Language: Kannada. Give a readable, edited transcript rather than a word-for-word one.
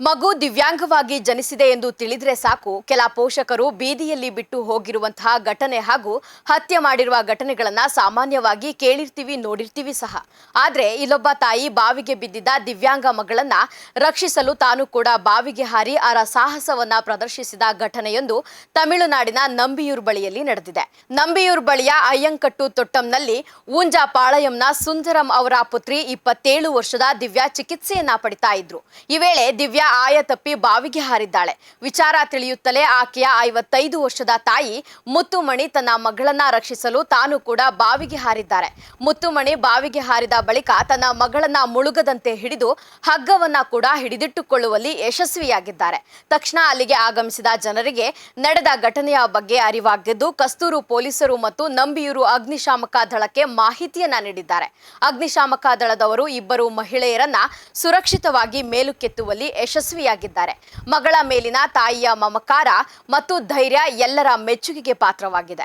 ಮಗು ದಿವ್ಯಾಂಗವಾಗಿ ಜನಿಸಿದೆ ಎಂದು ತಿಳಿದ್ರೆ ಸಾಕು ಕೆಲ ಪೋಷಕರು ಬೀದಿಯಲ್ಲಿ ಬಿಟ್ಟು ಹೋಗಿರುವಂತಹ ಘಟನೆ ಹಾಗೂ ಹತ್ಯೆ ಮಾಡಿರುವ ಘಟನೆಗಳನ್ನ ಸಾಮಾನ್ಯವಾಗಿ ಕೇಳಿರ್ತೀವಿ ನೋಡಿರ್ತೀವಿ ಸಹ. ಆದ್ರೆ ಇಲ್ಲೊಬ್ಬ ತಾಯಿ ಬಾವಿಗೆ ಬಿದ್ದಿದ್ದ ದಿವ್ಯಾಂಗ ಮಗಳನ್ನ ರಕ್ಷಿಸಲು ತಾನು ಕೂಡ ಬಾವಿಗೆ ಹಾರಿ ಅವರ ಸಾಹಸವನ್ನ ಪ್ರದರ್ಶಿಸಿದ ಘಟನೆಯೊಂದು ತಮಿಳುನಾಡಿನ ನಂಬಿಯೂರು ಬಳಿಯಲ್ಲಿ ನಡೆದಿದೆ. ನಂಬಿಯೂರು ಬಳಿಯ ಅಯ್ಯಂಕಟ್ಟು ತೊಟ್ಟಂನಲ್ಲಿ ಊಂಜಾಪಾಳಯಂನ ಸುಂದರಂ ಅವರ ಪುತ್ರಿ 27 ವರ್ಷದ ದಿವ್ಯಾ ಚಿಕಿತ್ಸೆಯನ್ನ ಪಡಿತಾ ಇದ್ರು. ಈ ವೇಳೆ ದಿವ್ಯಾ ಆಯ ತಪ್ಪಿ ಬಾವಿಗೆ ಹಾರಿದ್ದಾಳೆ. ವಿಚಾರ ತಿಳಿಯುತ್ತಲೇ ಆಕೆಯ 55 ವರ್ಷದ ತಾಯಿ ಮುತ್ತುಮಣಿ ತನ್ನ ಮಗಳನ್ನ ರಕ್ಷಿಸಲು ತಾನು ಕೂಡ ಬಾವಿಗೆ ಹಾರಿದ್ದಾರೆ. ಮುತ್ತುಮಣಿ ಬಾವಿಗೆ ಹಾರಿದ ಬಳಿಕ ತನ್ನ ಮಗಳನ್ನ ಮುಳುಗದಂತೆ ಹಿಡಿದು ಹಗ್ಗವನ್ನ ಕೂಡ ಹಿಡಿದಿಟ್ಟುಕೊಳ್ಳುವಲ್ಲಿ ಯಶಸ್ವಿಯಾಗಿದ್ದಾರೆ. ತಕ್ಷಣ ಅಲ್ಲಿಗೆ ಆಗಮಿಸಿದ ಜನರಿಗೆ ನಡೆದ ಘಟನೆಯ ಬಗ್ಗೆ ಅರಿವಾಗಿದ್ದು ಕಸ್ತೂರು ಪೊಲೀಸರು ಮತ್ತು ನಂಬಿಯೂರು ಅಗ್ನಿಶಾಮಕ ದಳಕ್ಕೆ ಮಾಹಿತಿಯನ್ನ ನೀಡಿದ್ದಾರೆ. ಅಗ್ನಿಶಾಮಕ ದಳದವರು ಇಬ್ಬರು ಮಹಿಳೆಯರನ್ನ ಸುರಕ್ಷಿತವಾಗಿ ಮೇಲಕ್ಕೆತ್ತುವಲ್ಲಿ ಯಶಸ್ವಿಯಾಗಿದ್ದಾರೆ. ಮಗಳ ಮೇಲಿನ ತಾಯಿಯ ಮಮಕಾರ ಮತ್ತು ಧೈರ್ಯ ಎಲ್ಲರ ಮೆಚ್ಚುಗೆಗೆ ಪಾತ್ರವಾಗಿದೆ.